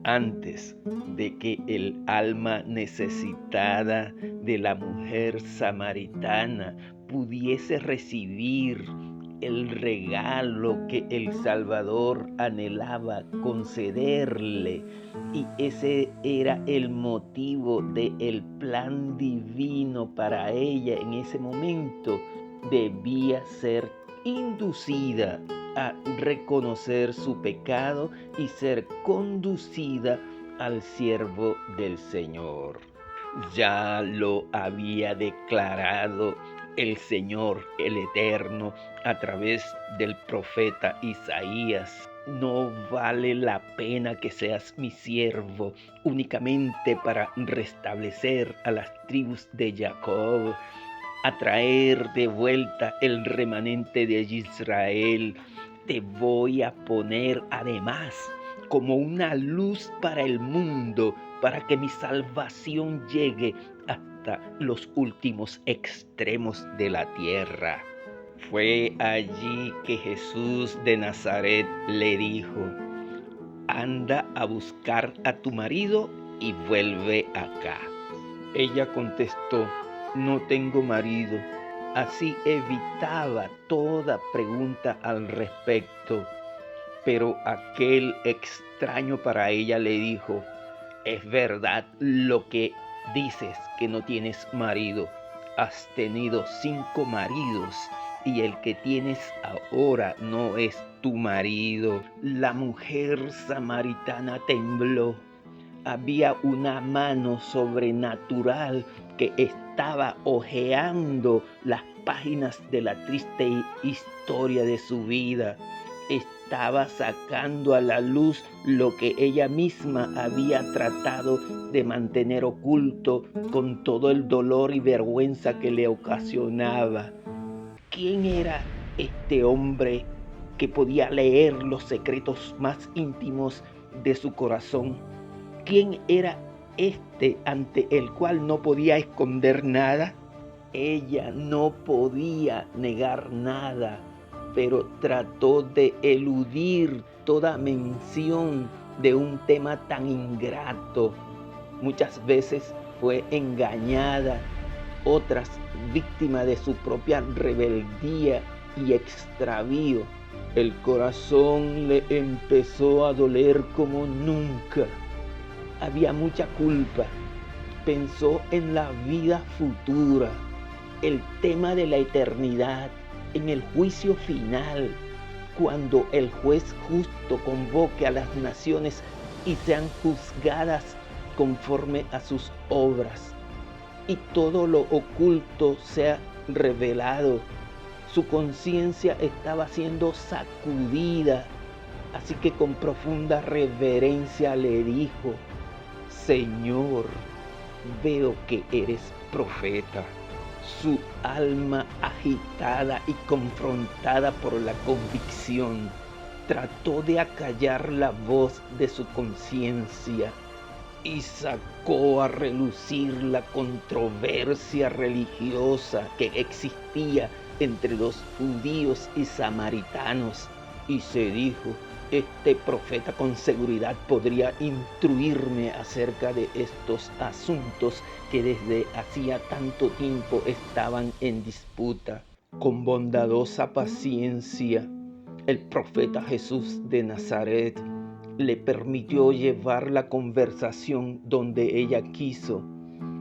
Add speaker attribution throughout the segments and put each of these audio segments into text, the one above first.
Speaker 1: Antes de que el alma necesitada de la mujer samaritana pudiese recibir el regalo que el Salvador anhelaba concederle, y ese era el motivo del plan divino para ella en ese momento, debía ser inducida a reconocer su pecado y ser conducida al siervo del Señor. Ya lo había declarado el Señor, el Eterno, a través del profeta Isaías. No vale la pena que seas mi siervo únicamente para restablecer a las tribus de Jacob, a traer de vuelta el remanente de Israel. Te voy a poner además como una luz para el mundo, para que mi salvación llegue hasta los últimos extremos de la tierra. Fue allí que Jesús de Nazaret le dijo: anda a buscar a tu marido y vuelve acá. Ella contestó: no tengo marido. Así evitaba toda pregunta al respecto. Pero aquel extraño para ella le dijo: es verdad lo que dices, que no tienes marido. Has tenido 5 maridos y el que tienes ahora no es tu marido. La mujer samaritana tembló. Había una mano sobrenatural que estaba hojeando las páginas de la triste historia de su vida. Estaba sacando a la luz lo que ella misma había tratado de mantener oculto con todo el dolor y vergüenza que le ocasionaba. ¿Quién era este hombre que podía leer los secretos más íntimos de su corazón? ¿Quién era este ante el cual no podía esconder nada? Ella no podía negar nada, pero trató de eludir toda mención de un tema tan ingrato. Muchas veces fue engañada, otras víctima de su propia rebeldía y extravío. El corazón le empezó a doler como nunca. Había mucha culpa. Pensó en la vida futura, el tema de la eternidad, en el juicio final, cuando el juez justo convoque a las naciones y sean juzgadas conforme a sus obras, y todo lo oculto sea revelado. Su conciencia estaba siendo sacudida, así que con profunda reverencia le dijo: Señor, veo que eres profeta. Su alma agitada y confrontada por la convicción, trató de acallar la voz de su conciencia y sacó a relucir la controversia religiosa que existía entre los judíos y samaritanos, y se dijo: este profeta con seguridad podría instruirme acerca de estos asuntos que desde hacía tanto tiempo estaban en disputa. Con bondadosa paciencia, el profeta Jesús de Nazaret le permitió llevar la conversación donde ella quiso,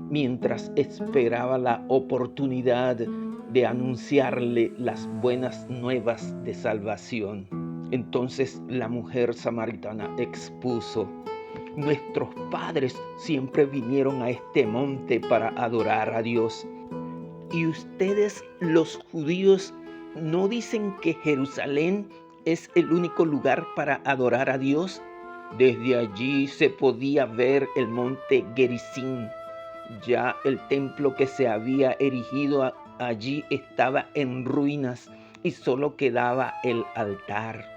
Speaker 1: mientras esperaba la oportunidad de anunciarle las buenas nuevas de salvación. Entonces la mujer samaritana expuso: nuestros padres siempre vinieron a este monte para adorar a Dios. ¿Y ustedes, los judíos, no dicen que Jerusalén es el único lugar para adorar a Dios? Desde allí se podía ver el monte Gerizim. Ya el templo que se había erigido allí estaba en ruinas y solo quedaba el altar.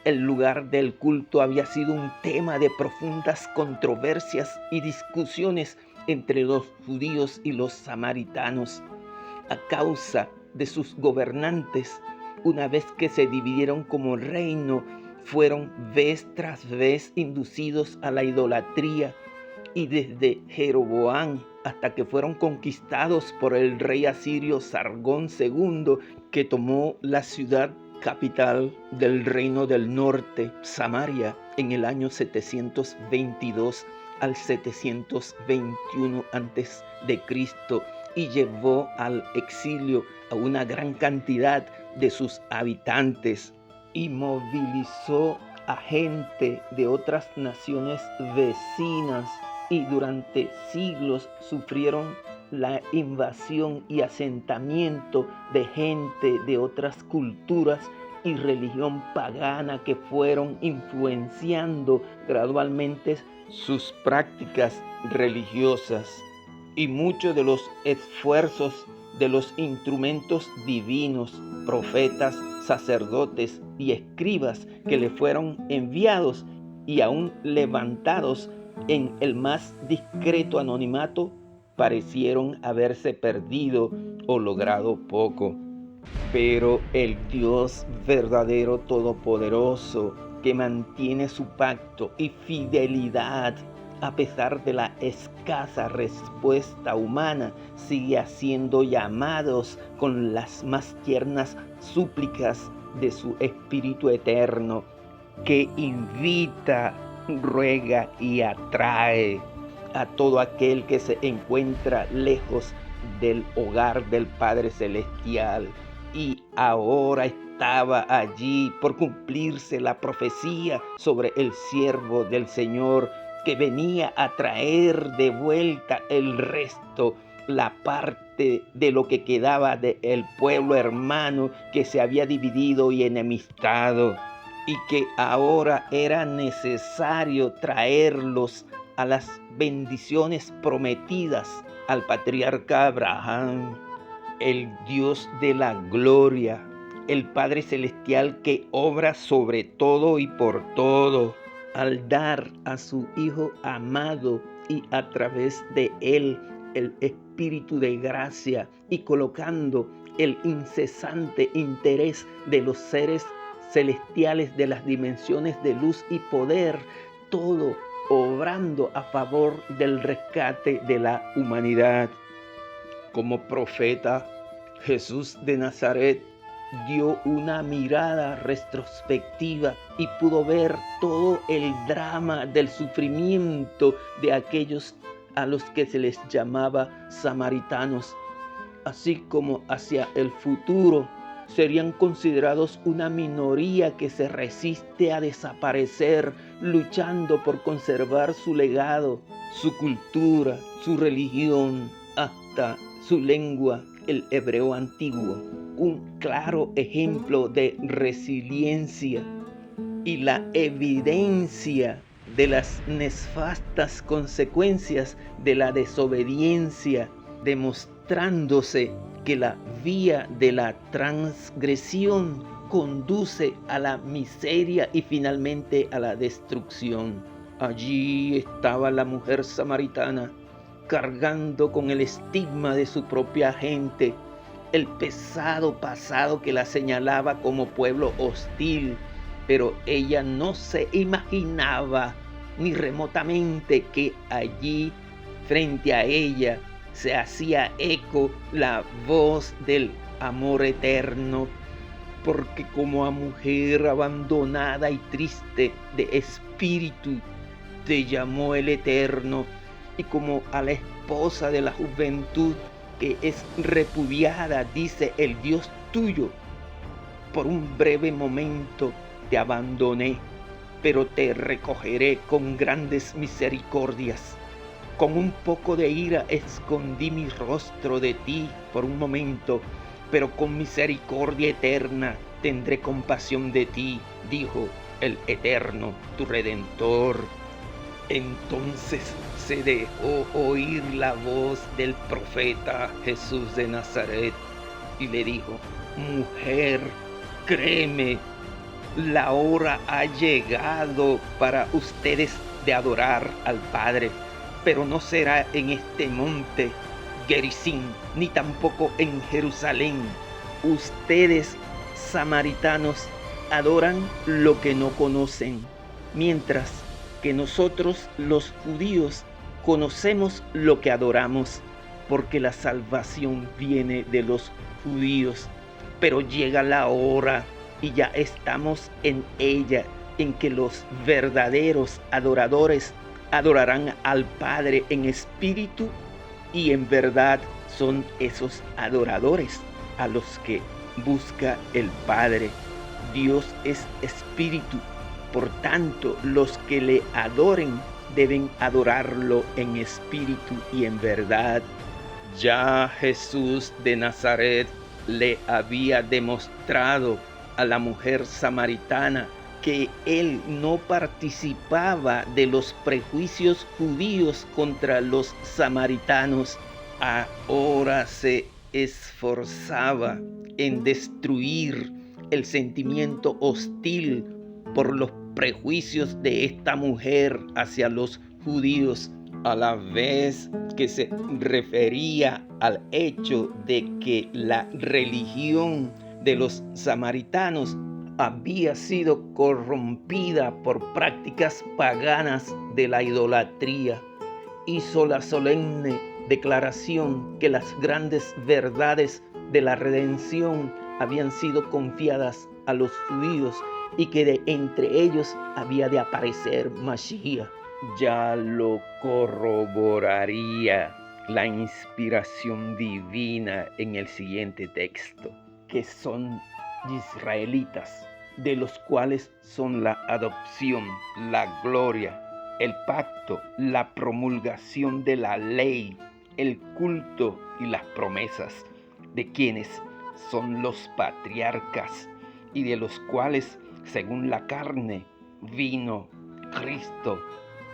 Speaker 1: El lugar del culto había sido un tema de profundas controversias y discusiones entre los judíos y los samaritanos, a causa de sus gobernantes. Una vez que se dividieron como reino, fueron vez tras vez inducidos a la idolatría, y desde Jeroboam hasta que fueron conquistados por el rey asirio Sargón II, que tomó la ciudad capital del reino del norte, Samaria, en el año 722 al 721 a.C., y llevó al exilio a una gran cantidad de sus habitantes y movilizó a gente de otras naciones vecinas, y durante siglos sufrieron la invasión y asentamiento de gente de otras culturas y religión pagana que fueron influenciando gradualmente sus prácticas religiosas. Y muchos de los esfuerzos de los instrumentos divinos, profetas, sacerdotes y escribas que le fueron enviados y aún levantados en el más discreto anonimato, parecieron haberse perdido o logrado poco. Pero el Dios verdadero todopoderoso, que mantiene su pacto y fidelidad a pesar de la escasa respuesta humana, sigue haciendo llamados con las más tiernas súplicas de su Espíritu eterno, que invita, ruega y atrae a todo aquel que se encuentra lejos del hogar del Padre Celestial. Y ahora estaba allí por cumplirse la profecía sobre el siervo del Señor, que venía a traer de vuelta el resto, la parte de lo que quedaba del pueblo hermano que se había dividido y enemistado, y que ahora era necesario traerlos a las bendiciones prometidas al patriarca Abraham. El Dios de la gloria, el Padre Celestial que obra sobre todo y por todo, al dar a su Hijo amado y a través de él el Espíritu de gracia, y colocando el incesante interés de los seres celestiales de las dimensiones de luz y poder, todo obrando a favor del rescate de la humanidad. Como profeta, Jesús de Nazaret dio una mirada retrospectiva y pudo ver todo el drama del sufrimiento de aquellos a los que se les llamaba samaritanos, así como hacia el futuro serían considerados una minoría que se resiste a desaparecer, luchando por conservar su legado, su cultura, su religión, hasta su lengua, el hebreo antiguo. Un claro ejemplo de resiliencia y la evidencia de las nefastas consecuencias de la desobediencia, demostrándose que la vía de la transgresión conduce a la miseria y finalmente a la destrucción. Allí estaba la mujer samaritana, cargando con el estigma de su propia gente, el pesado pasado que la señalaba como pueblo hostil, pero ella no se imaginaba ni remotamente que allí, frente a ella, se hacía eco la voz del amor eterno, porque como a mujer abandonada y triste de espíritu te llamó el Eterno, y como a la esposa de la juventud que es repudiada, dice el Dios tuyo: por un breve momento te abandoné, pero te recogeré con grandes misericordias. Con un poco de ira escondí mi rostro de ti por un momento, pero con misericordia eterna tendré compasión de ti, dijo el Eterno, tu Redentor. Entonces se dejó oír la voz del profeta Jesús de Nazaret y le dijo: mujer, créeme, la hora ha llegado para ustedes de adorar al Padre, pero no será en este monte Gerizim, ni tampoco en Jerusalén. Ustedes, samaritanos, adoran lo que no conocen, mientras que nosotros los judíos conocemos lo que adoramos, porque la salvación viene de los judíos. Pero llega la hora, y ya estamos en ella, en que los verdaderos adoradores adorarán al Padre en espíritu y en verdad. Son esos adoradores a los que busca el Padre. Dios es espíritu, por tanto los que le adoren deben adorarlo en espíritu y en verdad. Ya Jesús de Nazaret le había demostrado a la mujer samaritana que él no participaba de los prejuicios judíos contra los samaritanos. Ahora se esforzaba en destruir el sentimiento hostil por los prejuicios de esta mujer hacia los judíos, a la vez que se refería al hecho de que la religión de los samaritanos había sido corrompida por prácticas paganas de la idolatría. Hizo la solemne declaración que las grandes verdades de la redención habían sido confiadas a los judíos y que de entre ellos había de aparecer Mashiach. Ya lo corroboraría la inspiración divina en el siguiente texto, que son israelitas, de los cuales son la adopción, la gloria, el pacto, la promulgación de la ley, el culto y las promesas, de quienes son los patriarcas y de los cuales, según la carne, vino Cristo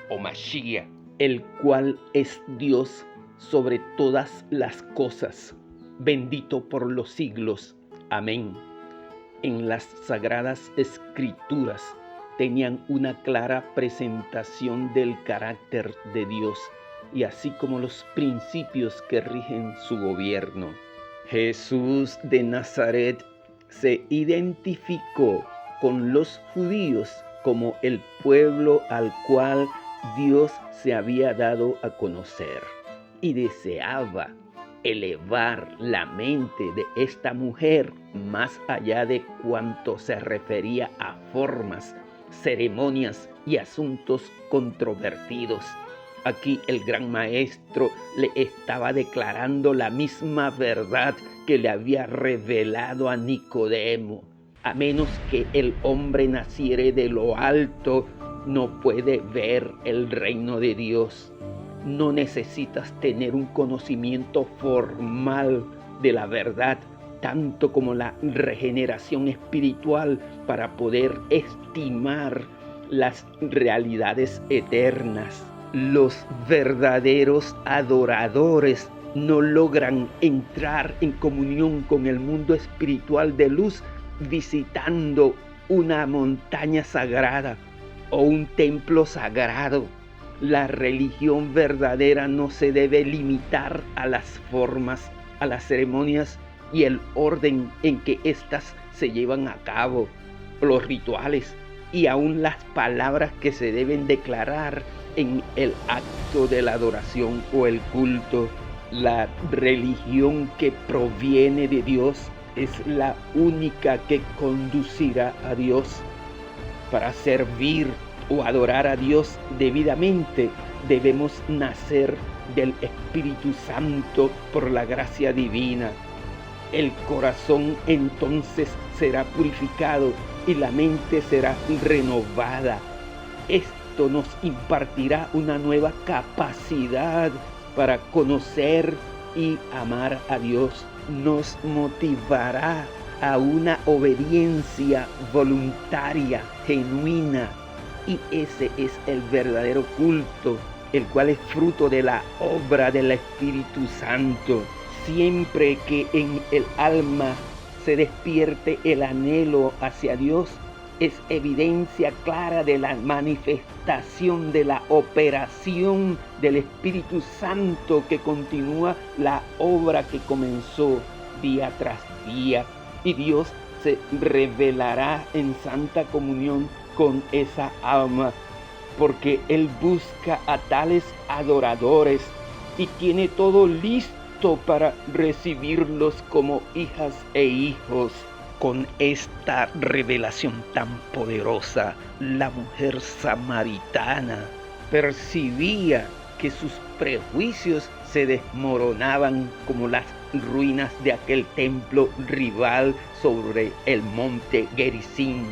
Speaker 1: o Mashiach, el cual es Dios sobre todas las cosas, bendito por los siglos. Amén. En las sagradas escrituras tenían una clara presentación del carácter de Dios y así como los principios que rigen su gobierno. Jesús de Nazaret se identificó con los judíos como el pueblo al cual Dios se había dado a conocer y deseaba elevar la mente de esta mujer más allá de cuanto se refería a formas, ceremonias y asuntos controvertidos. Aquí el gran maestro le estaba declarando la misma verdad que le había revelado a Nicodemo. A menos que el hombre naciere de lo alto, no puede ver el reino de Dios. No necesitas tener un conocimiento formal de la verdad, tanto como la regeneración espiritual, para poder estimar las realidades eternas. Los verdaderos adoradores no logran entrar en comunión con el mundo espiritual de luz visitando una montaña sagrada o un templo sagrado. La religión verdadera no se debe limitar a las formas, a las ceremonias y el orden en que éstas se llevan a cabo, los rituales y aún las palabras que se deben declarar en el acto de la adoración o el culto. La religión que proviene de Dios es la única que conducirá a Dios. Para servir o adorar a Dios debidamente, debemos nacer del Espíritu Santo por la gracia divina. El corazón entonces será purificado y la mente será renovada. Esto nos impartirá una nueva capacidad para conocer y amar a Dios. Nos motivará a una obediencia voluntaria, genuina. Y ese es el verdadero culto, el cual es fruto de la obra del Espíritu Santo. Siempre que en el alma se despierte el anhelo hacia Dios, es evidencia clara de la manifestación de la operación del Espíritu Santo que continúa la obra que comenzó día tras día. Y Dios se revelará en santa comunión con esa alma, porque Él busca a tales adoradores y tiene todo listo para recibirlos como hijas e hijos. Con esta revelación tan poderosa, la mujer samaritana percibía que sus prejuicios se desmoronaban como las ruinas de aquel templo rival sobre el monte Gerizim.